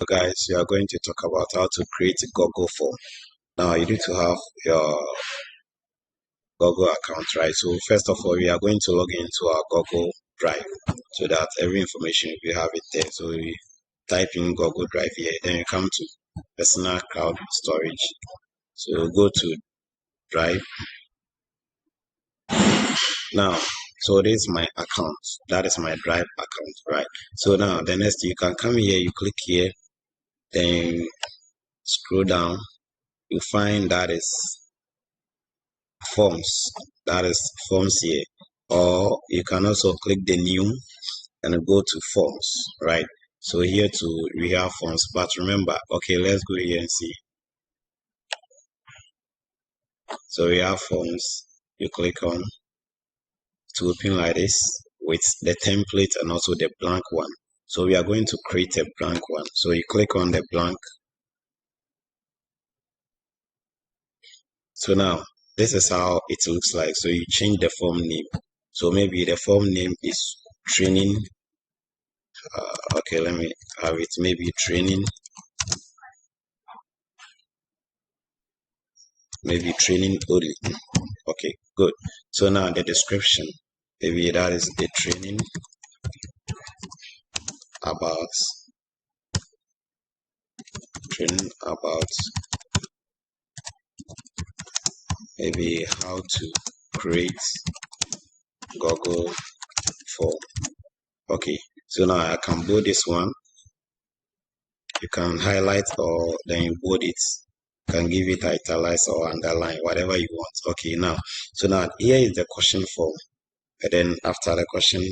So guys, we are going to talk about how to create a Google form. Now you need to have your Google account, right? So first of all, we are going to log into our Google Drive so that every information you have it there. So you type in Google Drive here, then you come to personal cloud storage. So go to Drive. Now, so this is my account. That is my Drive account, right? So now the next you can come here, you click here, then scroll down. You find that is forms, that is forms here, or you can also click the new and go to forms, right? So here too we have forms, but remember, okay, let's go here and see. So we have forms. You click on to open like this with the template and also the blank one. So we are going to create a blank one. So you click on the blank. So now this is how it looks like. So you change the form name. So maybe the form name is training. Okay, let me have it, maybe training, maybe training only. Okay, good. So now the description, maybe that is the training about maybe how to create Google form. Okay, so now I can bold this one. You can highlight or then you bold it. You can give it italics or underline, whatever you want. Okay, now so now here is the question form. And then after the question,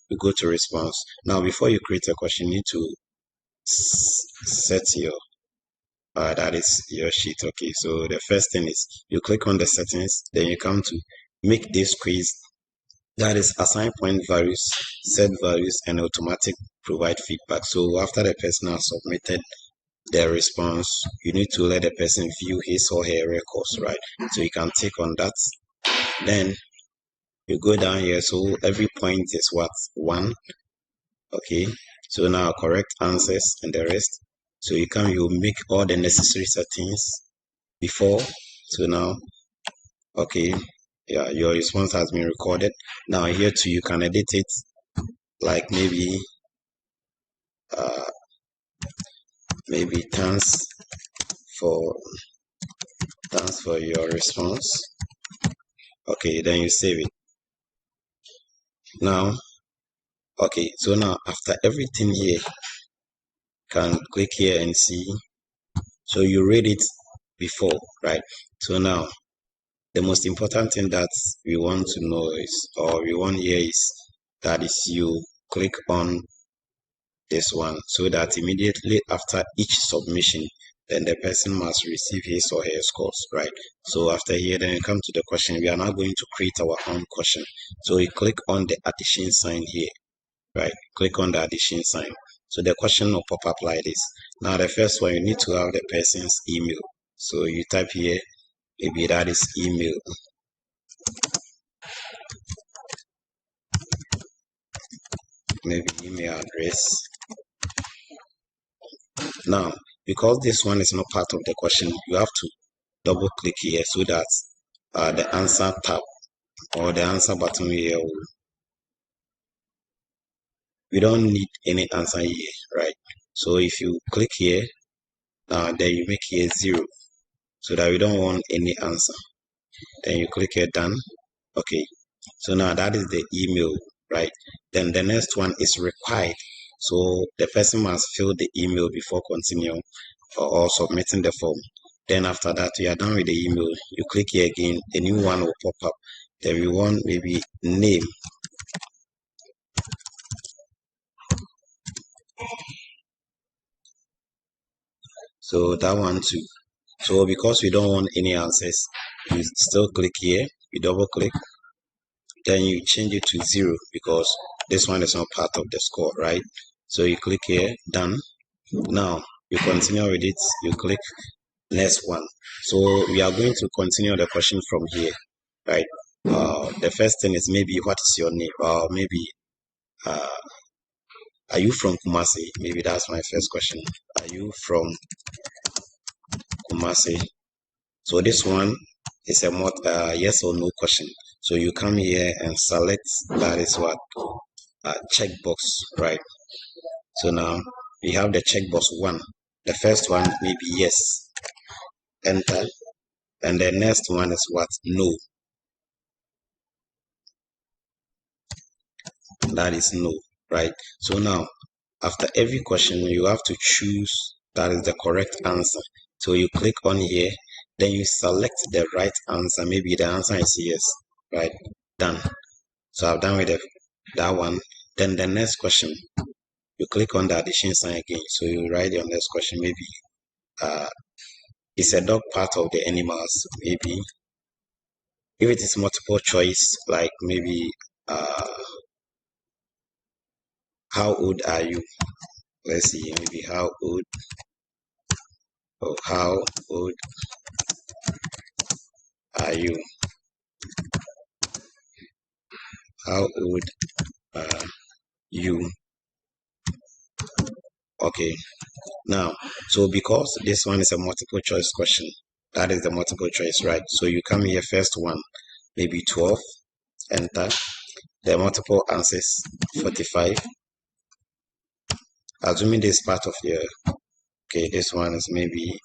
you go to response. Now, before you create a question, you need to set your that is your sheet. Okay, so the first thing is you click on the settings, then you come to make this quiz, that is assign point values, set values, and automatic provide feedback. So after the person has submitted their response, you need to let the person view his or her records, right? So you can tick on that. Then you go down here, so every point is what? 1. Okay, so now correct answers and the rest. So you make all the necessary settings before. So now, okay, yeah, your response has been recorded. Now here too, you can edit it, like maybe thanks for your response. Okay, then you save it. Now, okay, so now after everything here, can click here and see. So you read it before, right? So now the most important thing that we want to know is, or we want here is, that is you click on this one so that immediately after each submission, then the person must receive his or her scores, right? So after here, then you come to the question. We are now going to create our own question. So you click on the addition sign here, right? Click on the addition sign. So the question will pop up like this. Now the first one, you need to have the person's email. So you type here, maybe that is email. Maybe email address. Now, because this one is not part of the question, you have to double click here so that the answer tab or the answer button here we don't need any answer here, right? So if you click here, then you make here 0 so that we don't want any answer. Then you click here done. Okay, so now that is the email, right? Then the next one is required. So the person must fill the email before continuing or submitting the form. Then after that, you are done with the email. You click here again, a new one will pop up. Then we want maybe name. So that one too. So because we don't want any answers, you still click here, you double click, then you change it to 0 because this one is not part of the score, right? So you click here, done. Now you continue with it, you click next one. So we are going to continue the question from here, right? The first thing is maybe what is your name, or maybe Are you from Kumasi? Maybe that's my first question. Are you from Kumasi? So this one is a yes or no question. So you come here and select, that is what, checkbox, right? So now we have the checkbox 1. The first one may be yes, enter, and the next one is what? No. That is no, right? So now after every question you have to choose that is the correct answer. So you click on here, then you select the right answer. Maybe the answer is yes, right? Done. So I've done with that one. Then the next question, you click on the addition sign again. So you write your next question. Maybe is a dog part of the animals? Maybe if it is multiple choice, like maybe how old are you? Let's see, maybe how old are you? How old are you? Okay. Now, so because this one is a multiple choice question, that is the multiple choice, right? So you come here, first one, maybe 12, enter. The multiple answers, 45. Assuming this part of your, okay, this one is maybe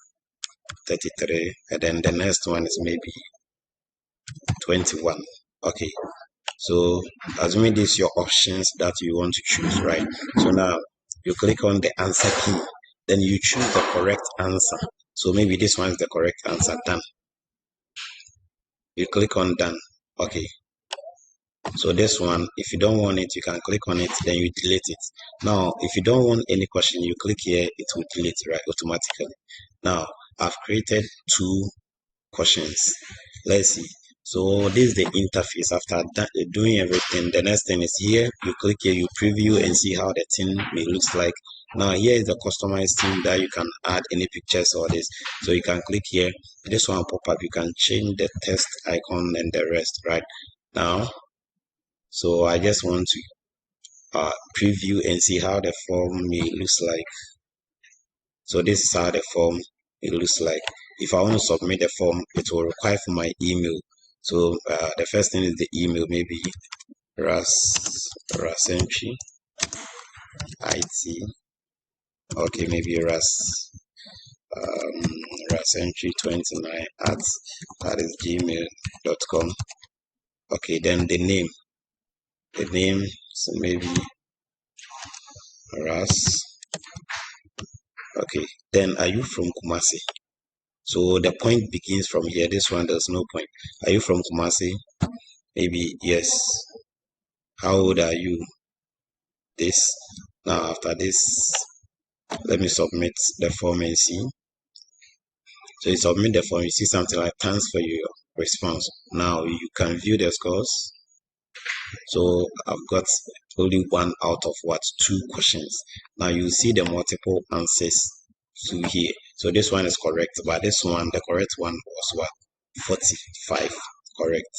33, and then the next one is maybe 21. Okay. So assuming these your options that you want to choose, right? So now you click on the answer key, then you choose the correct answer. So maybe this one is the correct answer. Done. You click on done. Okay. So this one, if you don't want it, you can click on it, then you delete it. Now, if you don't want any question, you click here, it will delete, right, automatically. Now, I've created 2 questions. Let's see. So this is the interface. After doing everything, the next thing is here. You click here, you preview and see how the thing may looks like. Now here is the customized theme that you can add any pictures or this. So you can click here. This one pop up. You can change the text icon and the rest, right? Now, so I just want to preview and see how the form may looks like. So this is how the form it looks like. If I want to submit the form, it will require for my email. So the first thing is the email, maybe Rasenchi IT. Okay, maybe Rasenchi29 at that is gmail.com. Okay, then the name, so maybe Ras. Okay, then are you from Kumasi? So the point begins from here. This one there's no point. Are you from Kumasi? Maybe yes. How old are you? This. Now after this, let me submit the form and see. So you submit the form, you see something like thanks for your response. Now you can view the scores. So I've got only 1 out of what? 2 questions. Now you see the multiple answers to here. So this one is correct, but this one, the correct one was what? 45. Correct.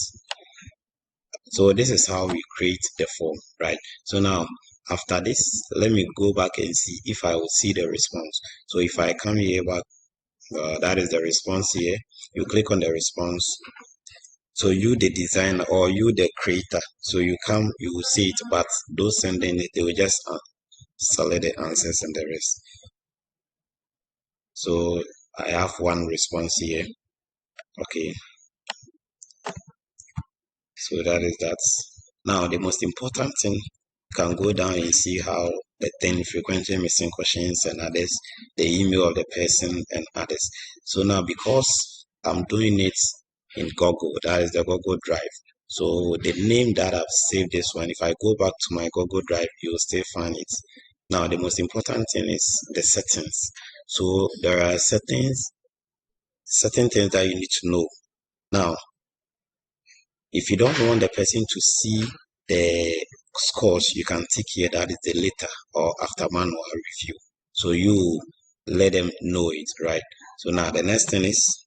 So this is how we create the form, right? So now after this, let me go back and see if I will see the response. So if I come here back, that is the response here. You click on the response. So you the designer or you the creator, so you come, you will see it, but those sending it, they will just select the answers and the rest. So I have 1 response here. Okay, so that is that. Now the most important thing, you can go down and see how the 10 frequently missing questions and others, the email of the person and others. So now because I'm doing it in Google, that is the Google Drive. So the name that I've saved this one, if I go back to my Google Drive, you'll still find it. Now the most important thing is the settings. So there are certain things that you need to know. Now, if you don't want the person to see the scores, you can tick here that is the later or after manual review. So you let them know it, right? So now the next thing is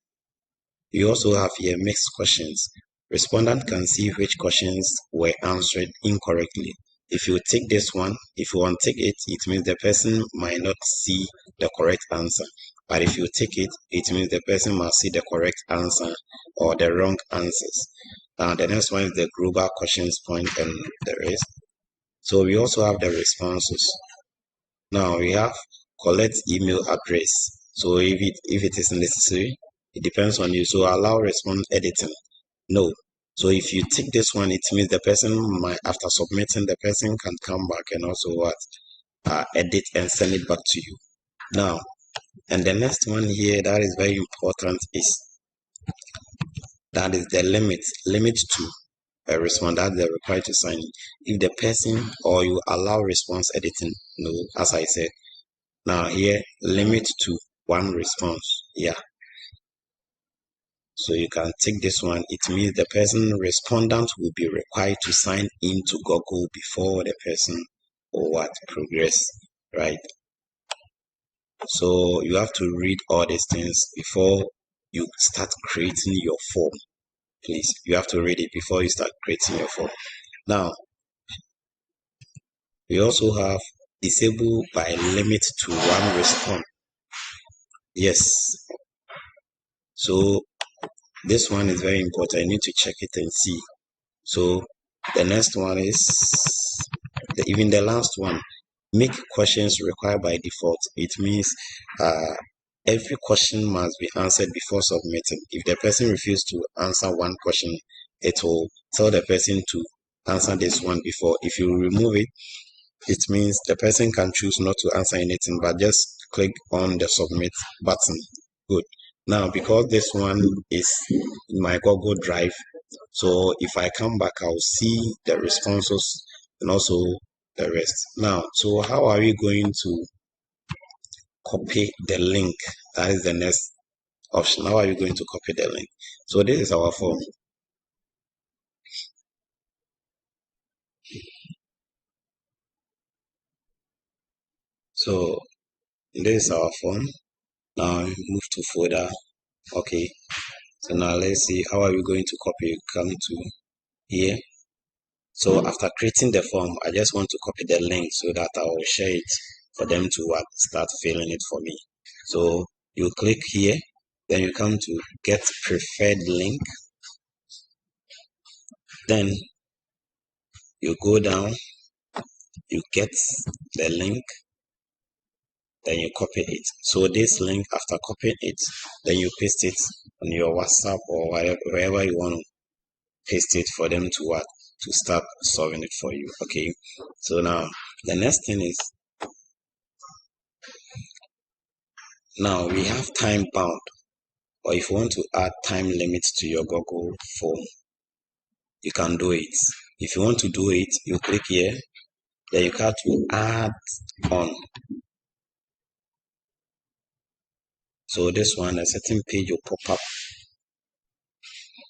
you also have here mixed questions. Respondent can see which questions were answered incorrectly. if you take this one, if you untick it, it means the person might not see the correct answer. But if you tick it, it means the person must see the correct answer or the wrong answers. The next one is the global questions point and the rest. So we also have the responses. Now we have collect email address. So if it is necessary, it depends on you. So allow response editing. No. So if you tick this one, it means the person might, after submitting, the person can come back and also what edit and send it back to you. Now, and the next one here that is very important is that is the limit to a response that they're required to sign in. If the person or you allow response editing, no, as I said. Now here, limit to one response. Yeah. So you can take this one. It means the person respondent will be required to sign into Google before the person or what progress, right? So you have to read all these things before you start creating your form. Please, you have to read it before you start creating your form. Now, we also have disable by limit to one response. Yes. So this one is very important. You need to check it and see. So the next one is even the last one. Make questions required by default. It means every question must be answered before submitting. If the person refuses to answer one question, it will tell the person to answer this one before. If you remove it, it means the person can choose not to answer anything, but just click on the submit button. Good. Now, because this one is in my Google Drive, so if I come back, I'll see the responses and also the rest. Now, so how are we going to copy the link? That is the next option. How are you going to copy the link? So this is our form. So this is our form. Now move to folder. Okay. So now let's see how are we going to copy. Come to here. So after creating the form, I just want to copy the link so that I will share it for them to start filling it for me. So you click here, then you come to get preferred link. Then you go down, you get the link, then you copy it. So this link, after copying it, then you paste it on your WhatsApp or wherever you want to paste it for them to start solving it for you. Okay. So now the next thing is, now we have time bound, or if you want to add time limits to your Google form, you can do it. If you want to do it, you click here, then you have to add on. So this one, a certain page will pop up.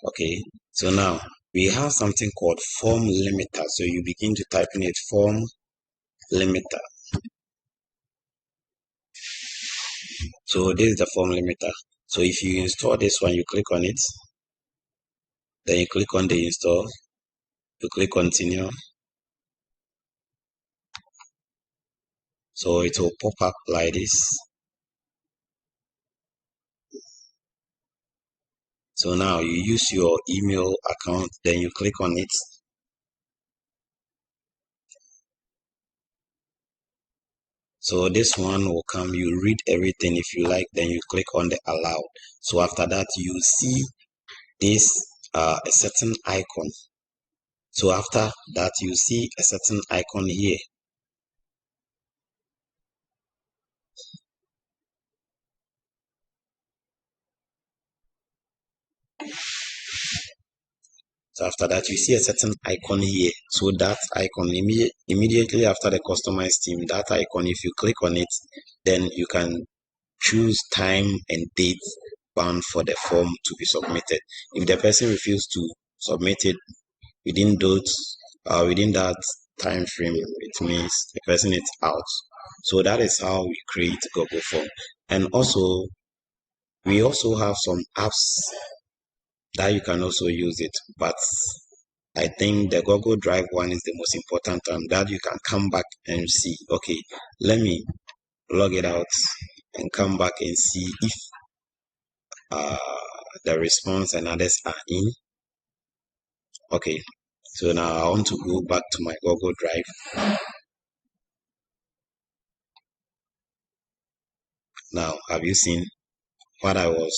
Okay, so now we have something called form limiter. So you begin to type in it, form limiter. So this is the form limiter. So if you install this one, you click on it, then you click on the install, you click continue. So it will pop up like this. So now you use your email account, then you click on it. So this one will come, you read everything if you like, then you click on the allow. So after that, you see this a certain icon. So after that, you see a certain icon here. So after that, you see a certain icon here. So that icon, immediately after the customize theme, that icon, if you click on it, then you can choose time and date bound for the form to be submitted. If the person refuses to submit it within that time frame, it means the person is out. So that is how we create Google Form. And also, we also have some apps that you can also use it, but I think the Google Drive one is the most important one that you can come back and see. Okay, let me log it out and come back and see if uh, the response and others are in. Okay, so now I want to go back to my Google Drive. Now, have you seen what I was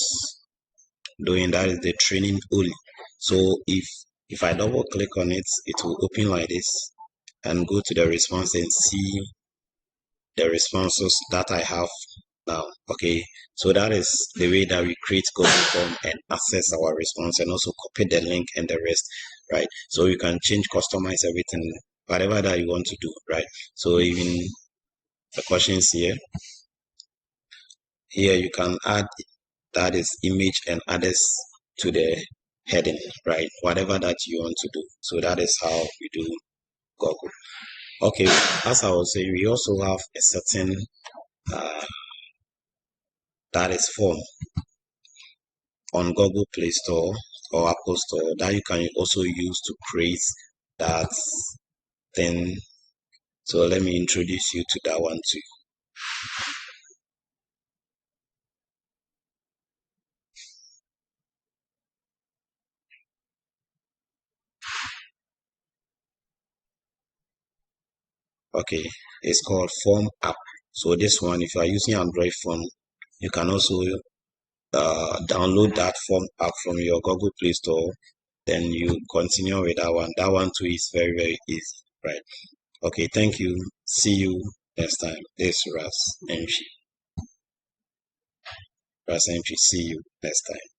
doing? That is the training only. So if I double click on it, it will open like this and go to the response and see the responses that I have now. Okay, so that is the way that we create Google Form and access our response and also copy the link and the rest, right? So you can change, customize everything, whatever that you want to do, right? So even the questions here you can add that is image and others to the heading, right? Whatever that you want to do. So that is how we do Google. Okay, as I was saying, we also have a certain that is form on Google Play Store or Apple Store that you can also use to create that thing. So let me introduce you to that one too. Okay, it's called Form App. So this one, if you are using Android phone, you can also download that Form App from your Google Play Store. Then you continue with that one. That one too is very, very easy, right? Okay, thank you. See you next time. This is Ras Entry. Ras Entry. See you next time.